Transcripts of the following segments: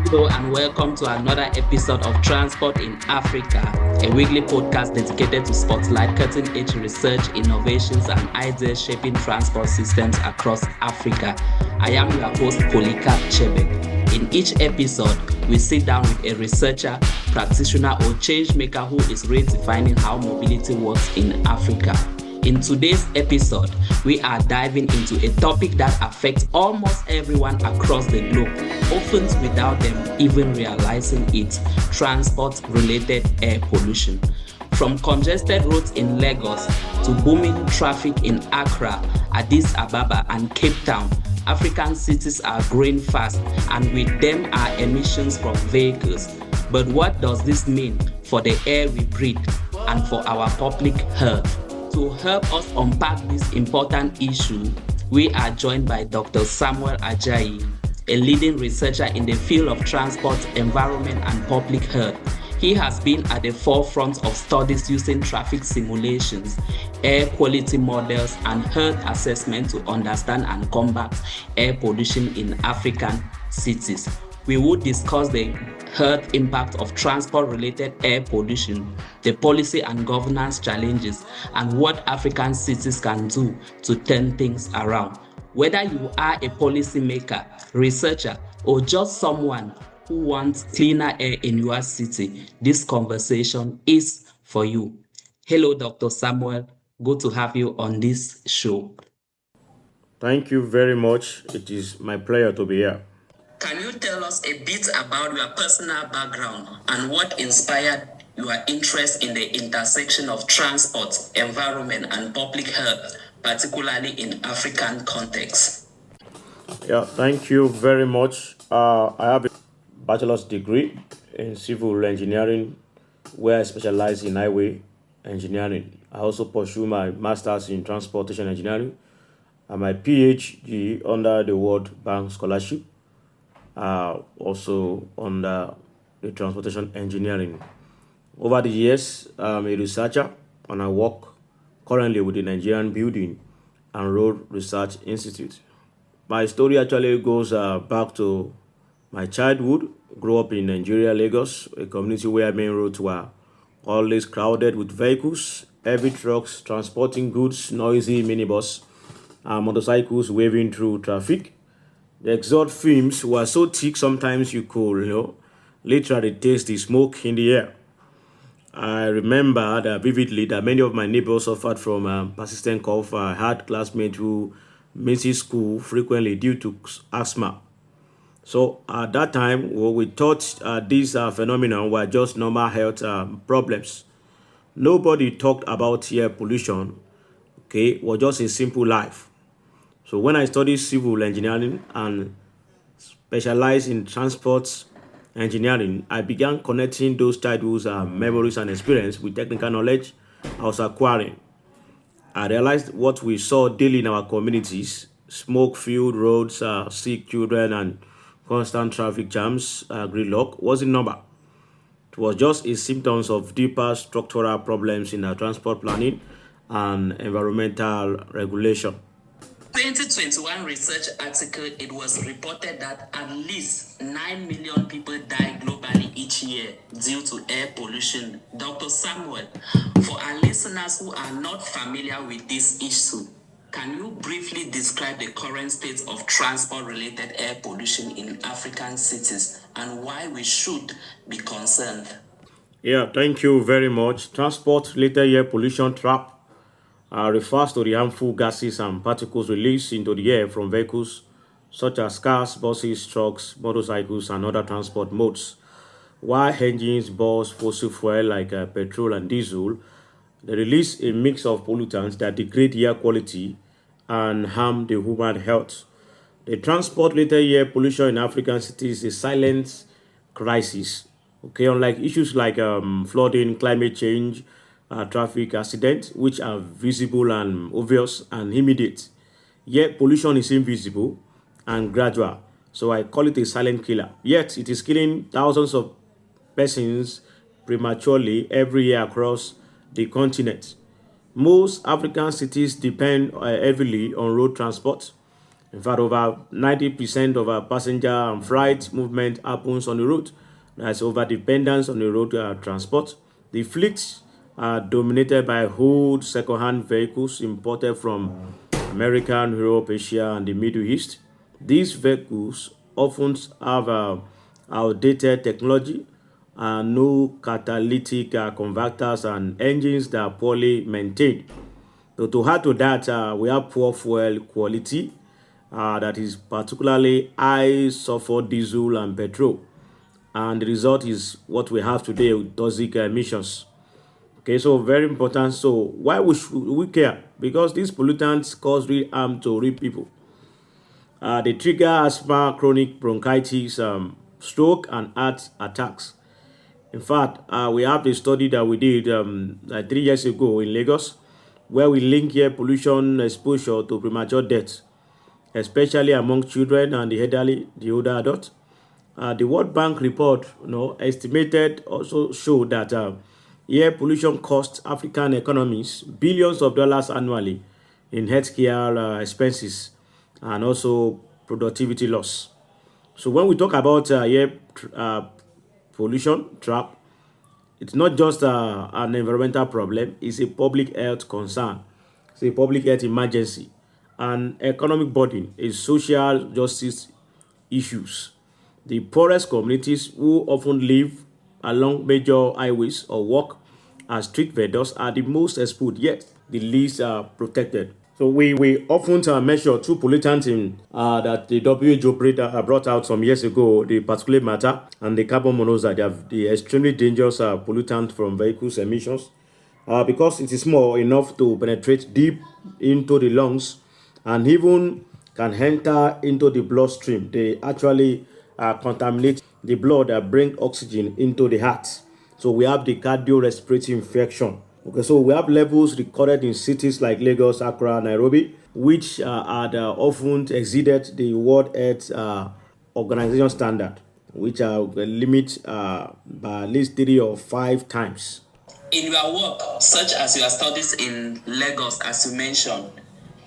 Hello and welcome to another episode of Transport in Africa, a weekly podcast dedicated to spotlight cutting-edge research, innovations, and ideas shaping transport systems across Africa. I am your host, Polycarp Chebek. In each episode, we sit down with a researcher, practitioner, or change maker who is redefining how mobility works in Africa. In today's episode, we are diving into a topic that affects almost everyone across the globe, often without them even realizing it: transport-related air pollution. From congested roads in Lagos to booming traffic in Accra, Addis Ababa, and Cape Town, African cities are growing fast, and with them are emissions from vehicles. But what does this mean for the air we breathe and for our public health? To help us unpack this important issue, we are joined by Dr. Samuel Ajayi, a leading researcher in the field of transport, environment, and public health. He has been at the forefront of studies using traffic simulations, air quality models, and health assessment to understand and combat air pollution in African cities. We will discuss the health impact of transport-related air pollution, the policy and governance challenges, and what African cities can do to turn things around. Whether you are a policymaker, researcher, or just someone who wants cleaner air in your city, this conversation is for you. Hello, Dr. Samuel. Good to have you on this show. Thank you very much. It is my pleasure to be here. Can you tell us a bit about your personal background and what inspired your interest in the intersection of transport, environment, and public health, particularly in African context? Yeah, thank you very much. I have a bachelor's degree in civil engineering where I specialize in highway engineering. I also pursue my master's in transportation engineering and my PhD under the World Bank Scholarship, also under the transportation engineering. Over the years, I'm a researcher and I work currently with the Nigerian Building and Road Research Institute. My story actually goes back to my childhood. Grew up in Nigeria, Lagos, a community where main roads were always crowded with vehicles, heavy trucks transporting goods, noisy minibus, and motorcycles waving through traffic. The exhaust fumes were so thick sometimes you could, literally taste the smoke in the air. I remember that vividly that many of my neighbors suffered from persistent cough. I had classmates who missed school frequently due to asthma. So at that time, we thought these phenomena were just normal health problems. Nobody talked about air pollution. Okay, it was just a simple life. So when I studied civil engineering and specialized in transport engineering, I began connecting those childhood memories and experience with technical knowledge I was acquiring. I realized what we saw daily in our communities: smoke-filled roads, sick children, and constant traffic jams, gridlock wasn't number. It was just a symptoms of deeper structural problems in our transport planning and environmental regulation. 2021 research article, it was reported that at least 9 million people die globally each year due to air pollution. Dr. Samuel, for our listeners who are not familiar with this issue, can you briefly describe the current state of transport-related air pollution in African cities and why we should be concerned? Yeah, thank you very much. Transport-related air pollution trap refers to the harmful gases and particles released into the air from vehicles such as cars, buses, trucks, motorcycles, and other transport modes. While engines burn fossil fuel like petrol and diesel, they release a mix of pollutants that degrade air quality and harm the human health. The transport-related air pollution in African cities is a silent crisis. Okay, unlike issues like flooding, climate change, traffic accidents, which are visible and obvious and immediate. Yet pollution is invisible and gradual. So I call it a silent killer. Yet it is killing thousands of persons prematurely every year across the continent. Most African cities depend heavily on road transport, In fact, over 90% of our passenger and freight movement happens on the road. There's over dependence on the road transport. The fleets are dominated by old second-hand vehicles imported from America, Europe, Asia, and the Middle East. These vehicles often have outdated technology, no catalytic converters, and engines that are poorly maintained. So to add to that, we have poor fuel quality, that is particularly high sulfur diesel and petrol. And the result is what we have today with toxic emissions. Okay, so very important. So why should we care? Because these pollutants cause real harm to real people. They trigger asthma, chronic bronchitis, stroke, and heart attacks. In fact, we have the study that we did like 3 years ago in Lagos, where we link air pollution exposure to premature death, especially among children and the elderly, the older adults. The World Bank report, estimated also showed that air pollution costs African economies billions of dollars annually in healthcare expenses and also productivity loss. So when we talk about air pollution trap, it's not just an environmental problem, it's a public health concern. It's a public health emergency, an economic burden, a social justice issues. The poorest communities who often live along major highways or work as street vendors are the most exposed, yet the least protected. So we often measure two pollutants in that the WHO brought out some years ago, the particulate matter and the carbon monoxide. They have the extremely dangerous pollutant from vehicles emissions because it is small enough to penetrate deep into the lungs and even can enter into the bloodstream. They actually contaminate the blood that bring oxygen into the heart. So we have the cardiorespiratory infection. Okay, so we have levels recorded in cities like Lagos, Accra, Nairobi, which had often exceeded the World Health Organization standard, which are limit by at least 3 or 5 times. In your work, such as your studies in Lagos, as you mentioned,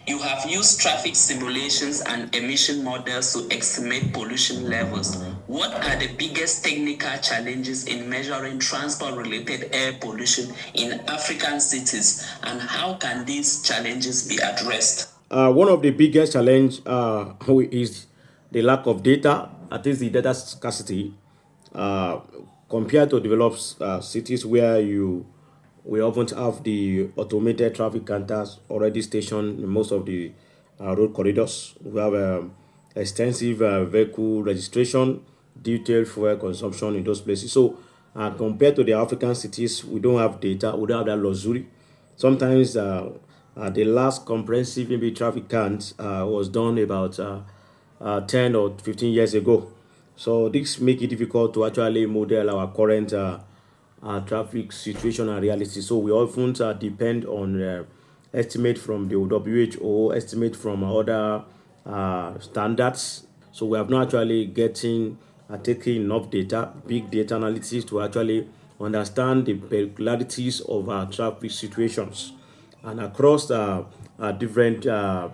you have used traffic simulations and emission models to estimate pollution levels. What are the biggest technical challenges in measuring transport-related air pollution in African cities, and how can these challenges be addressed? One of the biggest challenge is the lack of data, at least the data scarcity, uh, compared to developed cities where we often have the automated traffic counters already stationed in most of the road corridors. We have extensive vehicle registration, detailed fuel consumption in those places. So, compared to the African cities, we don't have data, we don't have that luxury. Sometimes the last comprehensive maybe traffic count was done about 10 or 15 years ago. So this make it difficult to actually model our current traffic situation and reality. So we often depend on estimate from the WHO, estimate from other standards. So we have not actually getting taking enough data, big data analysis to actually understand the peculiarities of our traffic situations and across different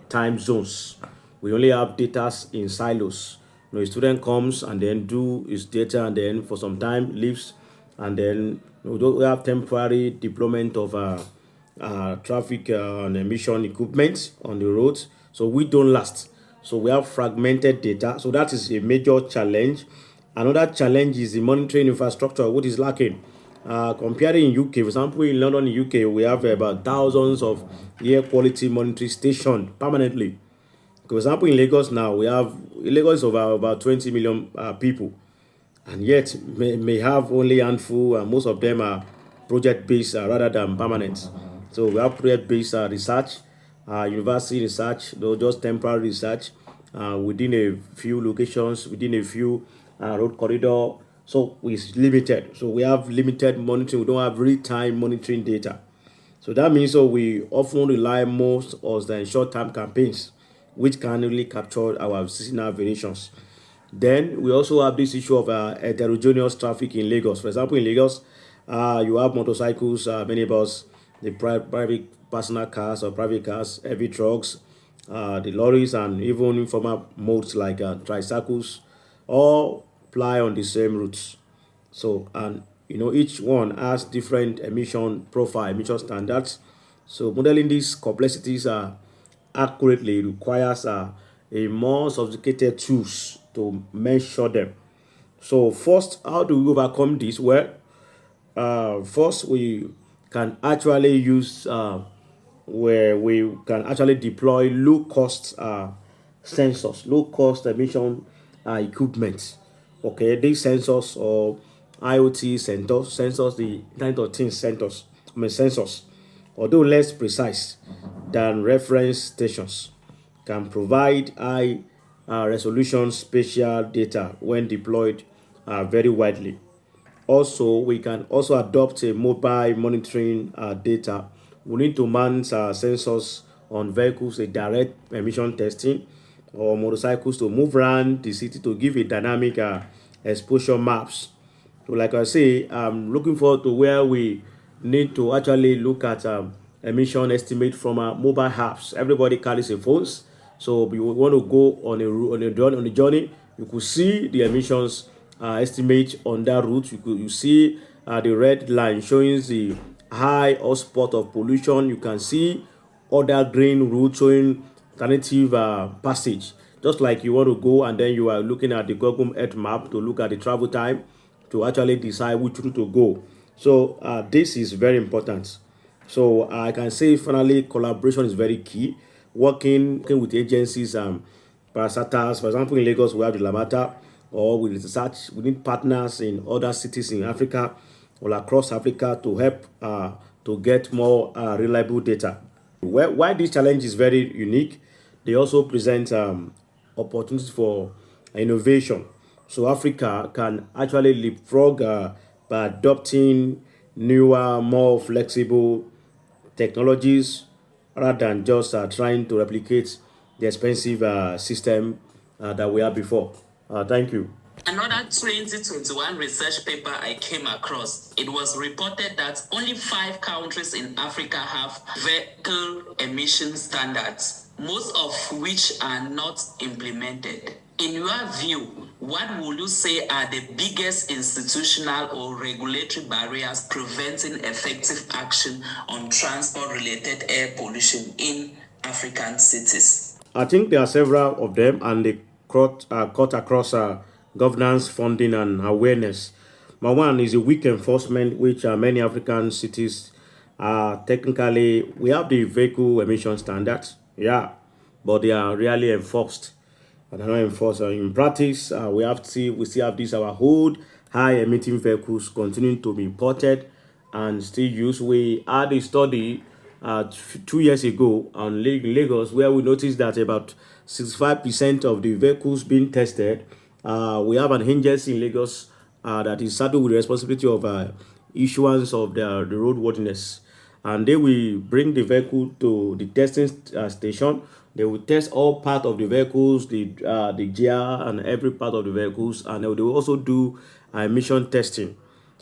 time zones. We only have data in silos. A student comes and then do his data and then for some time leaves, and then we have temporary deployment of traffic and emission equipment on the roads. So we don't last. So we have fragmented data. So that is a major challenge. Another challenge is the monitoring infrastructure, which is lacking. Comparing in UK, for example, in London, in UK, we have about thousands of air quality monitoring stations permanently. For example, in Lagos now, we have Lagos is over about 20 million people, and yet may have only a handful, and most of them are project-based rather than permanent. So we have project-based research, university research, though just temporary research within a few locations, within a few road corridor. So it's limited. So we have limited monitoring. We don't have real-time monitoring data. So that means we often rely most on the short-term campaigns, which can really capture our seasonal variations. Then we also have this issue of heterogeneous traffic in Lagos. For example, in Lagos, you have motorcycles, minibus, the private personal cars or private cars, heavy trucks, the lorries and even informal modes like tricycles all ply on the same routes. So, and each one has different emission profile, emission standards. So, modeling these complexities accurately requires a more sophisticated tools to measure them. So, first, how do we overcome this? Well, first we can actually use where we can actually deploy low cost sensors, low cost emission equipment. Okay, these sensors or IoT sensors, the Internet of Things sensors, although less precise than reference stations, can provide high resolution spatial data when deployed very widely. Also, we can also adopt a mobile monitoring data. We need to mount sensors on vehicles, a direct emission testing, or motorcycles to move around the city to give a dynamic exposure maps. So, like I say, I'm looking forward to where we need to actually look at emission estimate from mobile apps. Everybody carries a phones, so we want to go on a journey. You could see the emissions estimate on that route. You see the red line showing the high hotspot of pollution. You can see other green route showing alternative passage. Just like you want to go and then you are looking at the Google Earth map to look at the travel time to actually decide which route to go. So this is very important. So I can say finally collaboration is very key. Working with agencies, parastatals, for example, in Lagos we have the Lamata, or we research. We need partners in other cities in Africa or across Africa to help to get more reliable data. Why this challenge is very unique, they also present opportunities for innovation. So Africa can actually leapfrog by adopting newer, more flexible technologies rather than just trying to replicate the expensive system that we had before. Thank you. Another 2021 research paper I came across, it was reported that only 5 countries in Africa have vehicle emission standards, most of which are not implemented. In your view, what would you say are the biggest institutional or regulatory barriers preventing effective action on transport-related air pollution in African cities? I think there are several of them, and they cut across governance, funding, and awareness. My one is a weak enforcement, which many African cities technically we have the vehicle emission standards, yeah, but they are rarely enforced. And they're not enforced in practice. We still have this our old high emitting vehicles continuing to be imported and still used. We had a study 2 years ago on Lagos where we noticed that about 65% of the vehicles being tested, we have an agency in Lagos that is saddled with the responsibility of issuance of the roadworthiness, and they will bring the vehicle to the testing station. They will test all part of the vehicles, the gear and every part of the vehicles, and they will also do emission testing.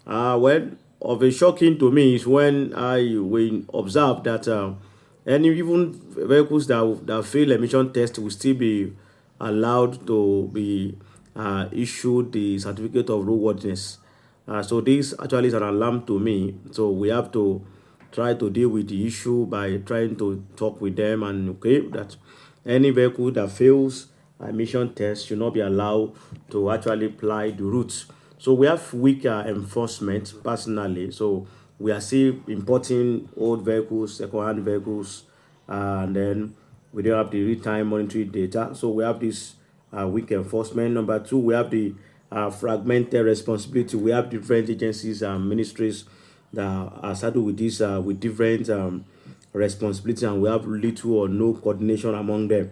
Well, of a shocking to me is when I we observe that any even vehicles that fail emission test will still be allowed to be issued the certificate of roadworthiness. So this actually is an alarm to me. So we have to try to deal with the issue by trying to talk with them and okay that any vehicle that fails emission test should not be allowed to actually apply the routes. So we have weaker enforcement personally. So we are still importing old vehicles, second-hand vehicles, and then we don't have the real-time monitoring data. So we have this weak enforcement. Number two, we have the fragmented responsibility. We have different agencies and ministries that are saddled with this with different responsibility, and we have little or no coordination among them.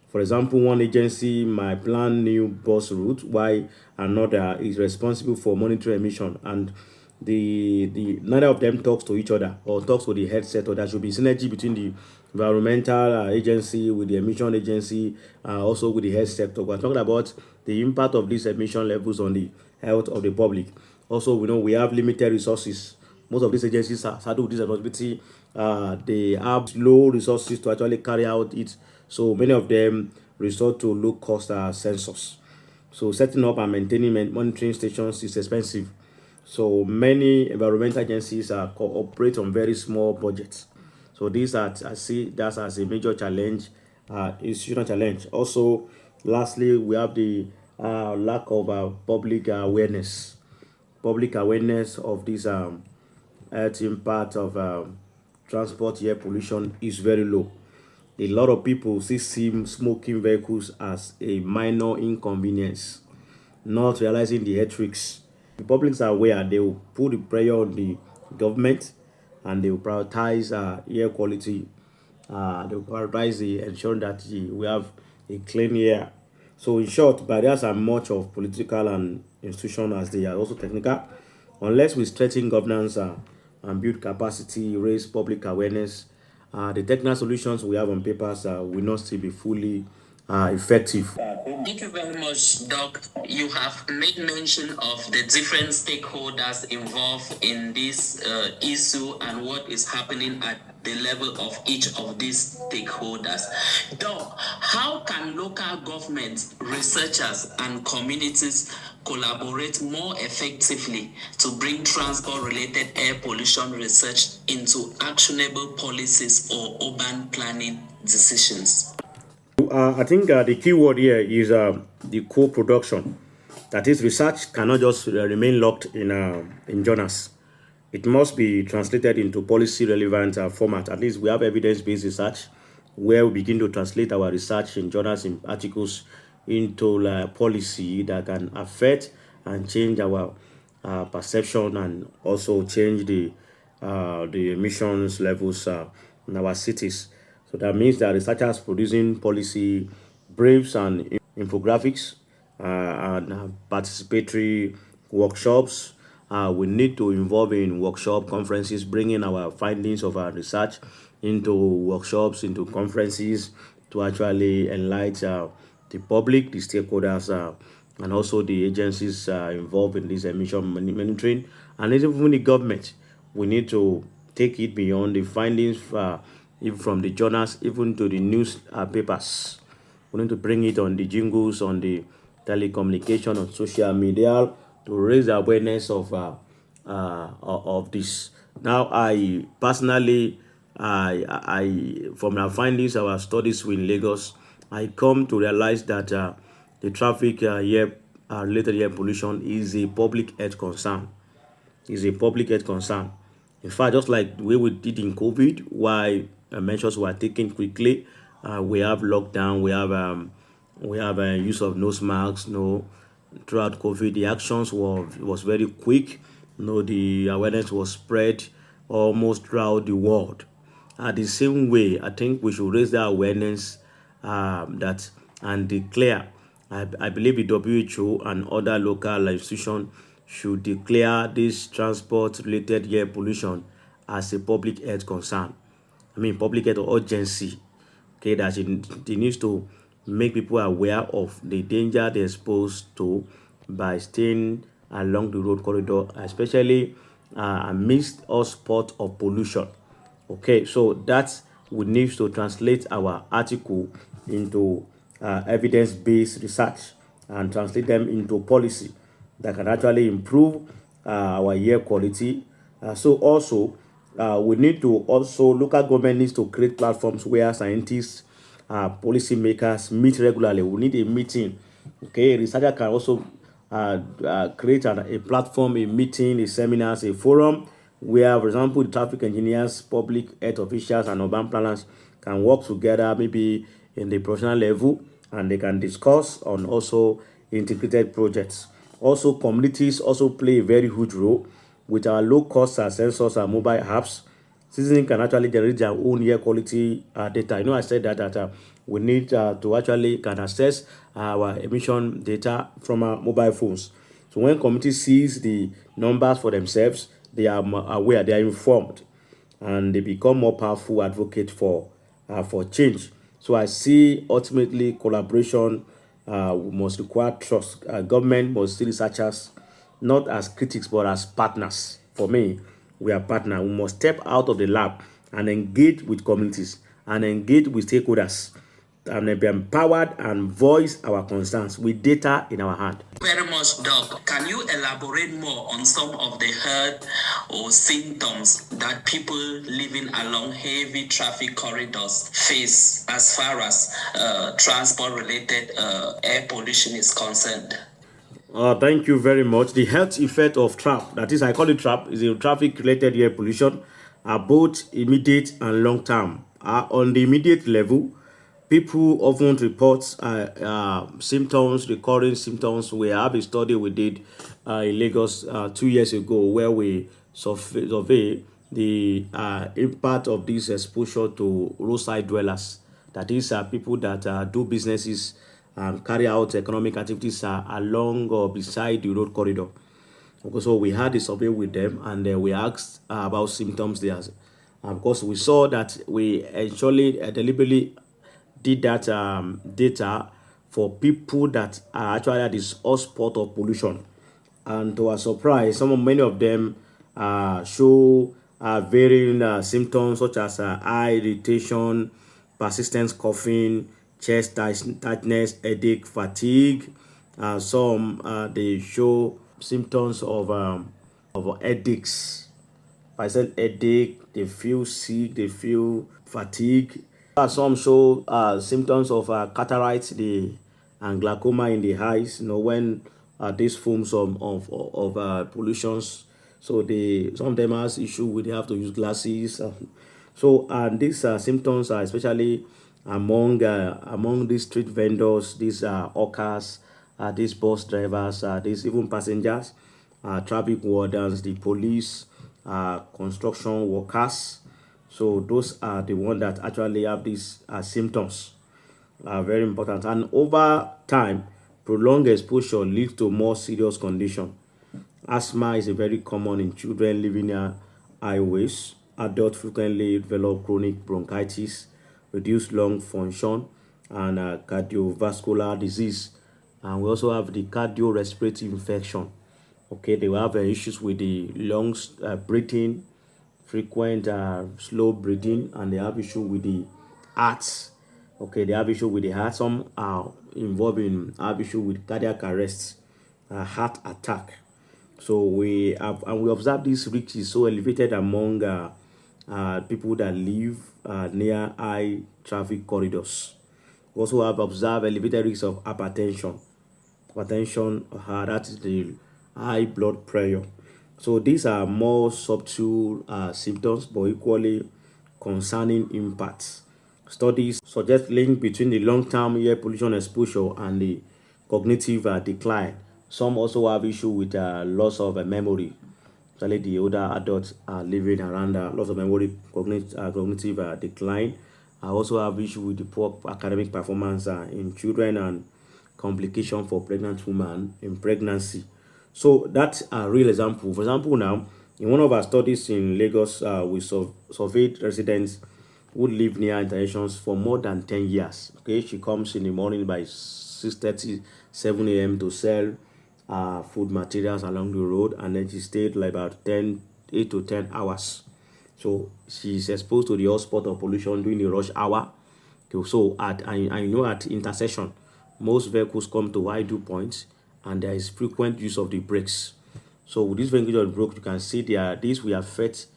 For example, one agency might plan new bus route, while another is responsible for monitoring emission, and the neither of them talks to each other or talks to the head sector. There should be synergy between the environmental agency with the emission agency, also with the health sector. We're talking about the impact of these emission levels on the health of the public. Also, we know we have limited resources. Most of these agencies are saddled with this responsibility. They have low resources to actually carry out it. So many of them resort to low-cost sensors. So setting up and maintaining monitoring stations is expensive. So many environmental agencies cooperate on very small budgets. So these are, I see that as a major challenge, institutional challenge. Also, lastly, we have the lack of public awareness of this health impact of transport air pollution is very low. A lot of people still see smoking vehicles as a minor inconvenience, not realizing the health risks. The publics are aware, they will put the pressure on the government and they will prioritize air quality. They will prioritize ensuring that we have a clean air. So, in short, barriers are much of political and institutional as they are also technical. Unless we strengthen governance and build capacity, raise public awareness, the technical solutions we have on papers will not still be fully effective. Thank you very much, Doc. You have made mention of the different stakeholders involved in this issue and what is happening at the level of each of these stakeholders. Doc, how can local governments, researchers, and communities collaborate more effectively to bring transport-related air pollution research into actionable policies or urban planning decisions? I think the key word here is the co-production. That is, research cannot just remain locked in journals. It must be translated into policy relevant format. At least we have evidence-based research where we begin to translate our research in journals, in articles, into policy that can affect and change our perception and also change the emissions levels in our cities. So that means that researchers producing policy briefs and infographics and participatory workshops. We need to involve in workshop conferences, bringing our findings of our research into workshops, into conferences to actually enlighten the public, the stakeholders, and also the agencies involved in this emission monitoring, and even the government. We need to take it beyond the findings even from the journals, even to the newspapers. We need to bring it on the jingles, on the telecommunication, on social media to raise the awareness of this. Now, I personally, I from our findings, our studies in Lagos, I come to realize that the traffic air related air pollution is a public health concern. Is a public health concern. In fact, just like the way we did in COVID, why measures were taken quickly, we have lockdown, we have use of nose masks. No, throughout COVID, the actions was very quick. No, the awareness was spread almost throughout the world. The same way, I think we should raise that awareness that and declare. I believe the WHO and other local institutions should declare this transport-related air pollution as a public health concern. I mean, public health urgency. Okay, that it needs to make people aware of the danger they're exposed to by staying along the road corridor, especially amidst all spot of pollution. Okay, so that we need to translate our article into evidence-based research and translate them into policy that can actually improve our air quality. So also, we need to also, local government needs to create platforms where scientists, policymakers meet regularly. We need a meeting. Okay, a researcher can also create a platform, a meeting, a seminars, a forum where, for example, the traffic engineers, public health officials, and urban planners can work together, maybe in the professional level, and they can discuss on also integrated projects. Also, communities also play a very huge role with our low-cost sensors and mobile apps. Citizens can actually generate their own air quality data. You know, I said that we need to actually can access our emission data from our mobile phones. So when community sees the numbers for themselves, they are aware, they are informed, and they become more powerful advocate for change. So I see ultimately collaboration must require trust. Government must see researchers not as critics but as partners. For me, we are partners. We must step out of the lab and engage with communities and engage with stakeholders and be empowered and voice our concerns with data in our hand. Very much, Doc. Can you elaborate more on some of the health or symptoms that people living along heavy traffic corridors face as far as transport-related air pollution is concerned? Thank you very much. The health effect of trap, that is, I call it trap, is a traffic-related air pollution, are both immediate and long-term. On the immediate level, people often report symptoms, recurring symptoms. We have a study we did in Lagos 2 years ago where we survey the impact of this exposure to roadside dwellers. That is, people that do businesses and carry out economic activities along or beside the road corridor. Okay, so we had a survey with them and we asked about symptoms there. Because we saw that we actually deliberately did that data for people that are actually at this hotspot of pollution. And to our surprise, many of them show varying symptoms such as eye irritation, persistent coughing, chest tightness, headache, fatigue. Some they show symptoms of headaches. Persistent headache, they feel sick, they feel fatigue. Some show symptoms of cataracts, and glaucoma in the eyes. When these forms of pollutions, so some of them has issue with they have to use glasses. And these symptoms are especially among these street vendors, these hawkers, these bus drivers, these even passengers, traffic wardens, the police, construction workers. So those are the ones that actually have these symptoms. Very important. And over time, prolonged exposure leads to more serious condition. Asthma is a very common in children living near highways. Adults frequently develop chronic bronchitis, reduced lung function, and cardiovascular disease. And we also have the cardiorespiratory infection. Okay, they will have issues with the lungs, breathing, frequent slow breathing, and they have issue with the hearts. Okay, they have issue with the heart. Some are have issue with cardiac arrest, heart attack. So we observe this risk is so elevated among people that live near high traffic corridors. We also have observed elevated risk of hypertension. That is the high blood pressure. So these are more subtle symptoms, but equally concerning impacts. Studies suggest link between the long-term air pollution exposure and the cognitive decline. Some also have issue with loss of memory. Especially the older adults are living around loss of memory, cognitive decline. I also have issue with the poor academic performance in children and complication for pregnant women in pregnancy. So that's a real example. For example, now in one of our studies in Lagos, we surveyed residents who live near intersections for more than 10 years. Okay, she comes in the morning by 6:30, 7 a.m. to sell food materials along the road, and then she stayed like about 8 to 10 hours. So she's exposed to the hotspot of pollution during the rush hour. Okay, so at intersection, most vehicles come to idle points, and there is frequent use of the brakes. So with this vehicle on brake, you can see this will affect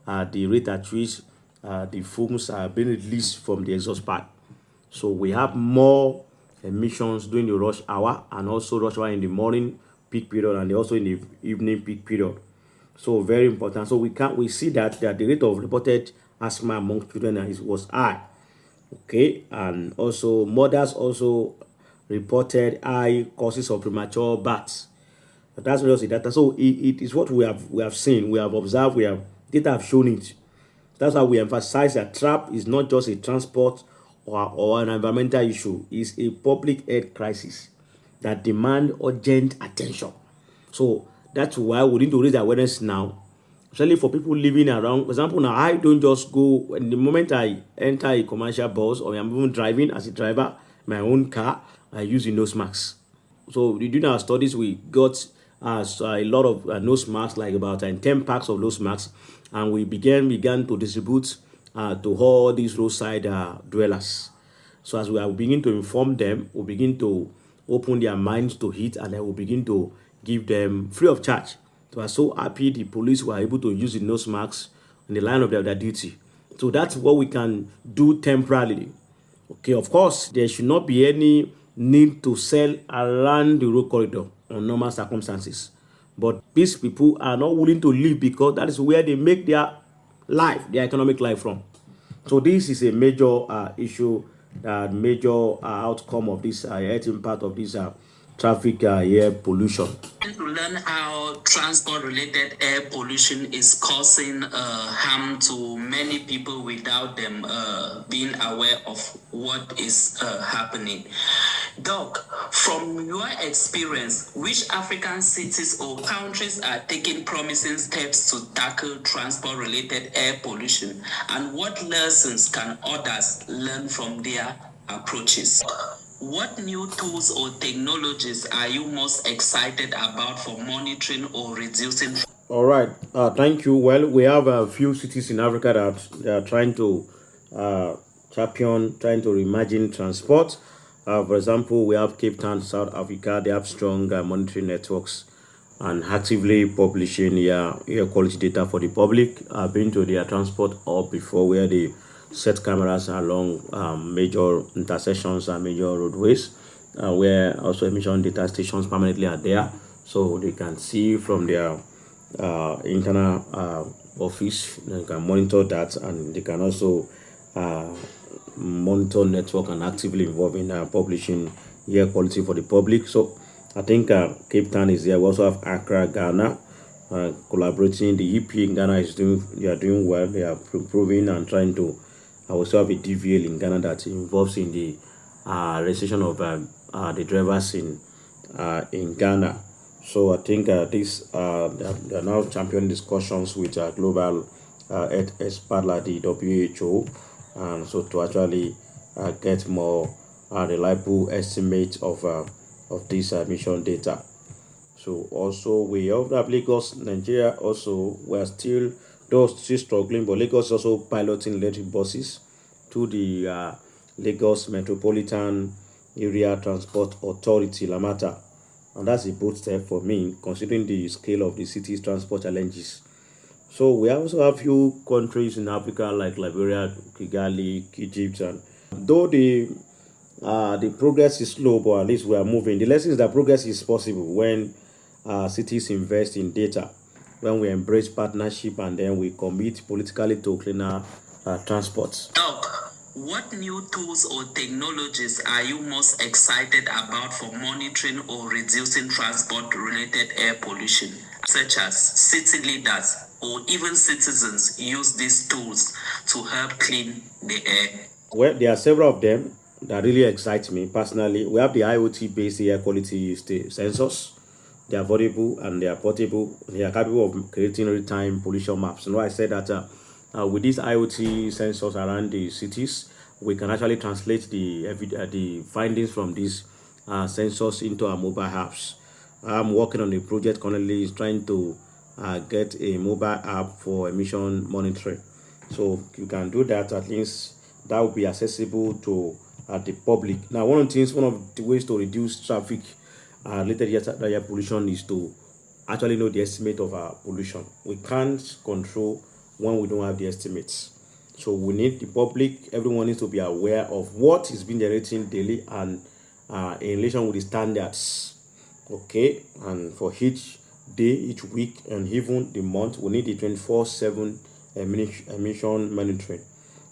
the rate at which the fumes are being released from the exhaust pipe. So we have more emissions during the rush hour, and also rush hour in the morning peak period, and also in the evening peak period. So very important. So we see that the rate of reported asthma among children was high. Okay, and also mothers also reported high causes of premature births. But that's not just the data. So it is what we have seen, we have observed, we have data have shown it. That's why we emphasize that trap is not just a transport or an environmental issue. It's a public health crisis that demand urgent attention. So that's why we need to raise awareness now, especially for people living around. For example, now I don't just go, in the moment I enter a commercial bus or I'm even driving as a driver, my own car, I use the nose mask. So during our studies, we got a lot of nose masks, like about 10 packs of nose masks, and we began to distribute to all these roadside dwellers. So as we are beginning to inform them, we begin to open their minds to it, and then we begin to give them free of charge. So I was so happy the police were able to use the nose masks in the line of their duty. So that's what we can do temporarily. Okay, of course, there should not be any need to sell around the road corridor on normal circumstances. But these people are not willing to leave because that is where they make their life, their economic life from. So this is a major issue, major outcome of this health impact of this traffic air pollution. To learn how transport-related air pollution is causing harm to many people without them being aware of what is happening. Doc, from your experience, which African cities or countries are taking promising steps to tackle transport-related air pollution, and what lessons can others learn from their approaches? What new tools or technologies are you most excited about for monitoring or reducing? All right, thank you. Well, we have a few cities in Africa that they are trying to trying to reimagine transport. For example, we have Cape Town, South Africa. They have strong monitoring networks and actively publishing air quality data for the public. I've been to their transport hub before where they set cameras along major intersections and major roadways, where also emission data stations permanently are there, so they can see from their internal office. They can monitor that, and they can also monitor network and actively involve in publishing air quality for the public. So I think Cape Town is there. We also have Accra, Ghana, collaborating. The EP in Ghana they are doing well. They are improving and trying to. I also have a DVL in Ghana that involves in the registration of the drivers in Ghana. So I think they are now championing discussions with global expert like the WHO, and so to actually get more reliable estimates of this emission data. So also we have Lagos, Nigeria. Also, we are still struggling, but Lagos is also piloting electric buses to the Lagos Metropolitan Area Transport Authority, Lamata. And that's a bold step for me, considering the scale of the city's transport challenges. So we also have few countries in Africa like Liberia, Kigali, Egypt, and though the progress is slow, but at least we are moving. The lesson is that progress is possible when cities invest in data, when we embrace partnership, and then we commit politically to cleaner transport. Doc, what new tools or technologies are you most excited about for monitoring or reducing transport-related air pollution, such as city leaders or even citizens use these tools to help clean the air? Well, there are several of them that really excite me personally. We have the IoT-based air quality sensors. They are affordable and they are portable. They are capable of creating real-time pollution maps. You know, I said that with these IoT sensors around the cities, we can actually translate the findings from these sensors into our mobile apps. I'm working on a project currently is trying to get a mobile app for emission monitoring. So you can do that. At least that will be accessible to the public. Now, one of the ways to reduce traffic related air pollution is to actually know the estimate of our pollution. We can't control when we don't have the estimates. So we need the public, everyone needs to be aware of what is being generating daily and in relation with the standards. Okay, and for each day, each week, and even the month, we need the 24/7 emission monitoring.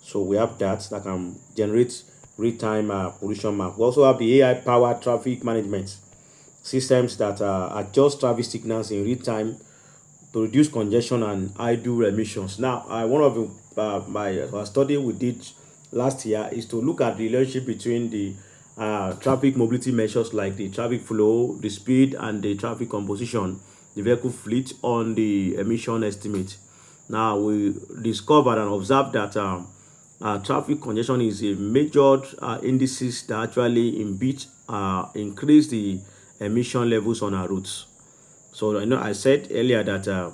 So we have that can generate real-time pollution map. We also have the AI-powered traffic management systems that adjust traffic signals in real time to reduce congestion and idle emissions. Now, one of my study we did last year is to look at the relationship between the traffic mobility measures like the traffic flow, the speed, and the traffic composition, the vehicle fleet on the emission estimate. Now, we discovered and observed that traffic congestion is a major indices that actually increase the emission levels on our routes. So I said earlier that the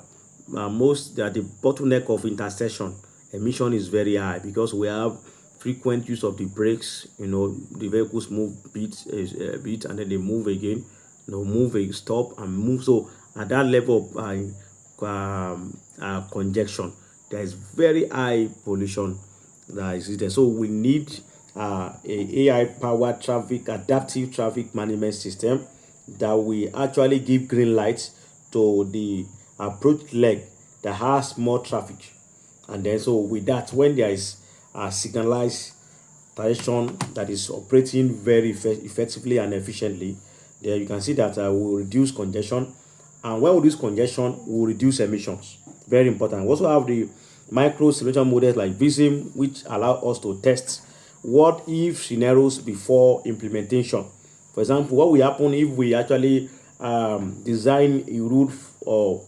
bottleneck of intersection emission is very high because we have frequent use of the brakes. The vehicles move a bit and then they move again. Move a stop and move. So at that level of congestion, there is very high pollution that is there. So we need a AI-powered adaptive traffic management system that will actually give green lights to the approach leg that has more traffic. And then so with that, when there is a signalized station that is operating very effectively and efficiently, there you can see that we will reduce congestion. And when we reduce congestion, we will reduce emissions. Very important. We also have the micro simulation models like Vism, which allow us to test what if scenarios before implementation. For example, what will happen if we actually design a route or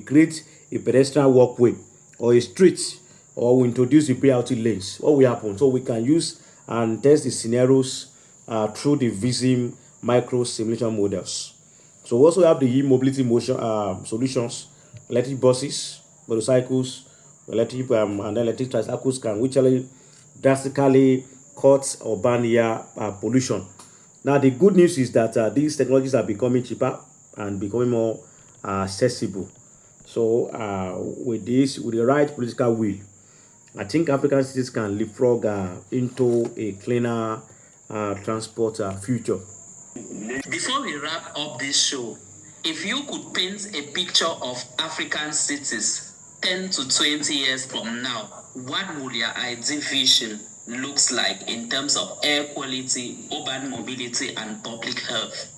create a pedestrian walkway or a street, or we introduce the priority lanes? What will happen? So we can use and test the scenarios through the Vism micro simulation models. So we also have the e-mobility motion solutions, electric buses, motorcycles, electric and electric tricycles can actually drastically cut urban air pollution. Now the good news is that these technologies are becoming cheaper and becoming more accessible. So with the right political will, I think African cities can leapfrog into a cleaner transport future. Before we wrap up this show, if you could paint a picture of African cities 10 to 20 years from now, what would your ideal vision looks like in terms of air quality, urban mobility, and public health?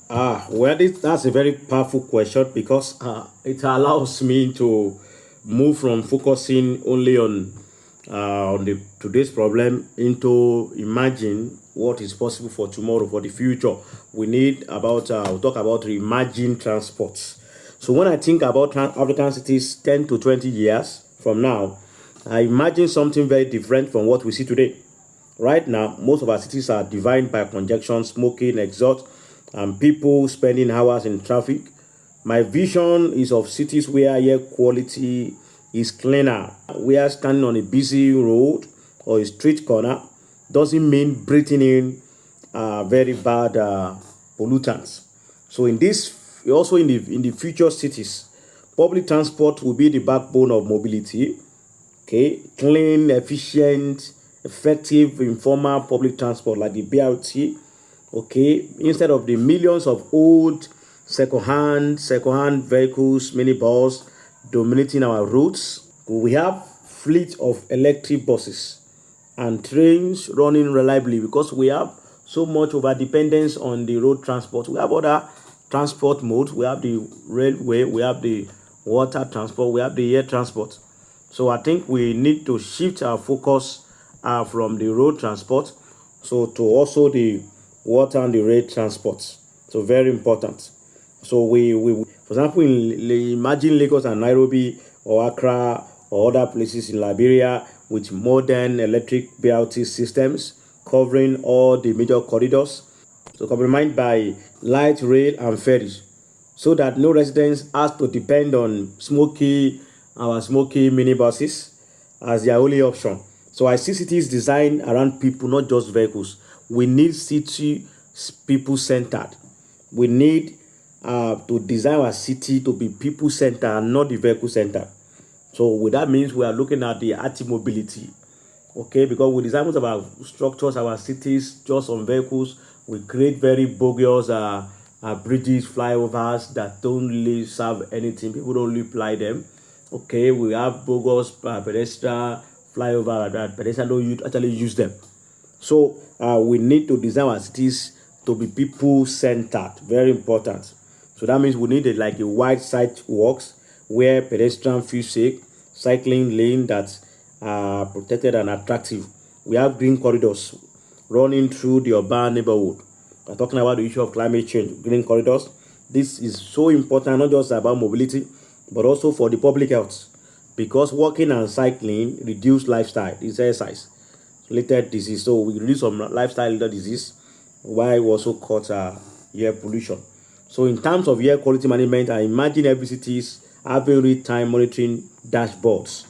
Well, that's a very powerful question because it allows me to move from focusing only on today's problem into imagine what is possible for tomorrow, for the future. We'll talk about reimagined transports. So when I think about African cities 10 to 20 years from now, I imagine something very different from what we see today. Right now, most of our cities are defined by congestion, smoking, exhaust, and people spending hours in traffic. My vision is of cities where air quality is cleaner. We are standing on a busy road or a street corner doesn't mean breathing in very bad pollutants. So in the future cities, public transport will be the backbone of mobility. Okay, clean, efficient, effective, informal public transport like the BRT. Okay, instead of the millions of old second-hand vehicles, minibus dominating our routes, we have fleet of electric buses and trains running reliably because we have so much over dependence on the road transport. We have other transport modes. We have the railway, we have the water transport, we have the air transport. So I think we need to shift our focus from the road transport to also the water and the rail transport. So very important. So we for example, imagine Lagos and Nairobi or Accra or other places in Liberia with modern electric BRT systems covering all the major corridors. So complemented by light rail and ferries, so that no residents has to depend on our smoky minibuses as their only option. So I see cities designed around people, not just vehicles. We need city people centered. We need to design our city to be people centered and not the vehicle centered. So what that means, we are looking at the active mobility. Okay, because we design most of our structures, our cities just on vehicles. We create very bogus bridges, flyovers that don't really serve anything. People don't really apply them. Okay, we have bogus pedestrian flyover that pedestrians don't actually use them. So we need to design our cities to be people centered. Very important. So that means we need a wide sidewalks where pedestrians feel safe, cycling lane that are protected and attractive. We have green corridors running through the urban neighborhood. We're talking about the issue of climate change, green corridors. This is so important, not just about mobility, but also for the public health, because walking and cycling reduce lifestyle exercise related disease. So we reduce some lifestyle related disease while we also cut air pollution. So in terms of air quality management, I imagine every cities having real-time monitoring dashboards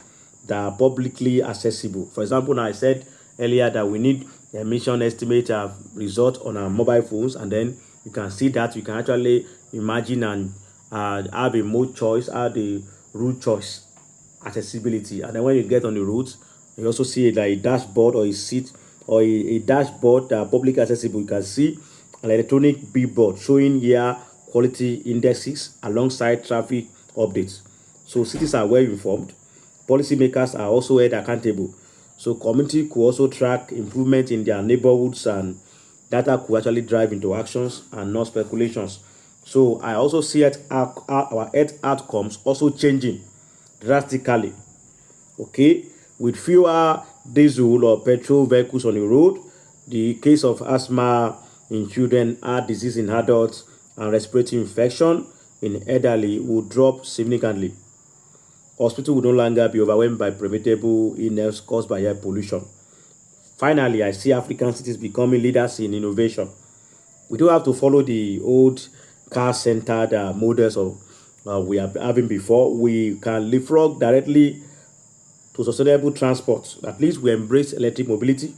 that are publicly accessible. For example, now I said earlier that we need emission estimate result on our mobile phones, and then you can see that you can actually imagine and have a mode choice, have the route choice accessibility. And then when you get on the route, you also see it like a dashboard or a seat or a dashboard that are public accessible. You can see an electronic billboard showing air quality indexes alongside traffic updates. So cities are well informed. Policymakers are also held accountable. So community could also track improvement in their neighborhoods, and data could actually drive into actions and not speculations. So I also see our health outcomes also changing drastically. Okay, with fewer diesel or petrol vehicles on the road, the case of asthma in children, heart disease in adults, and respiratory infection in elderly will drop significantly. Hospitals will no longer be overwhelmed by preventable illness caused by air pollution. Finally, I see African cities becoming leaders in innovation. We don't have to follow the old car-centered models of we are having before. We can leapfrog directly to sustainable transport. At least we embrace electric mobility.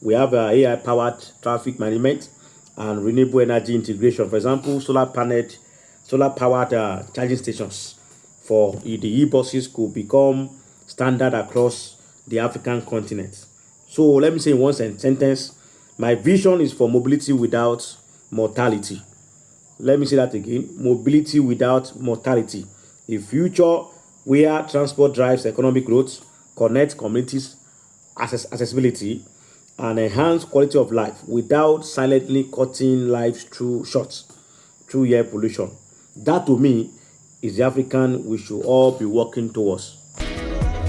We have AI-powered traffic management and renewable energy integration. For example, solar-powered charging stations for the e-buses could become standard across the African continent. So let me say in one sentence, my vision is for mobility without mortality. Let me say that again, mobility without mortality. A future where transport drives economic growth, connects communities, accessibility, and enhance quality of life without silently cutting lives through air pollution. That to me is the African we should all be working towards.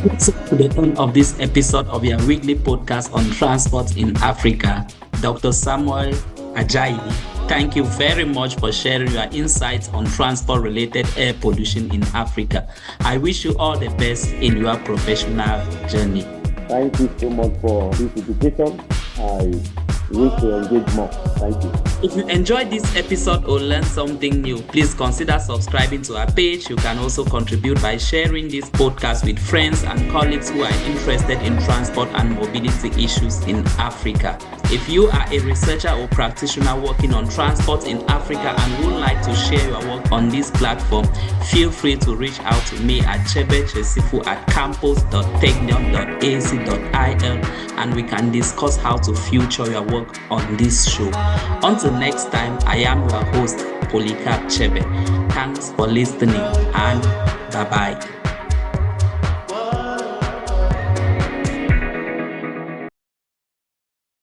That's to the end of this episode of your weekly podcast on transport in Africa. Dr. Samuel Ajayi, thank you very much for sharing your insights on transport-related air pollution in Africa. I wish you all the best in your professional journey. Thank you so much for this invitation. I wish to engage more. Thank you. If you enjoyed this episode or learned something new, please consider subscribing to our page. You can also contribute by sharing this podcast with friends and colleagues who are interested in transport and mobility issues in Africa. If you are a researcher or practitioner working on transport in Africa and would like to share your work on this platform, feel free to reach out to me at chebechesifu@campus.technion.ac.il and we can discuss how to feature your work on this show. Until next time, I am your host, Polycarp Chebe. Thanks for listening and bye-bye.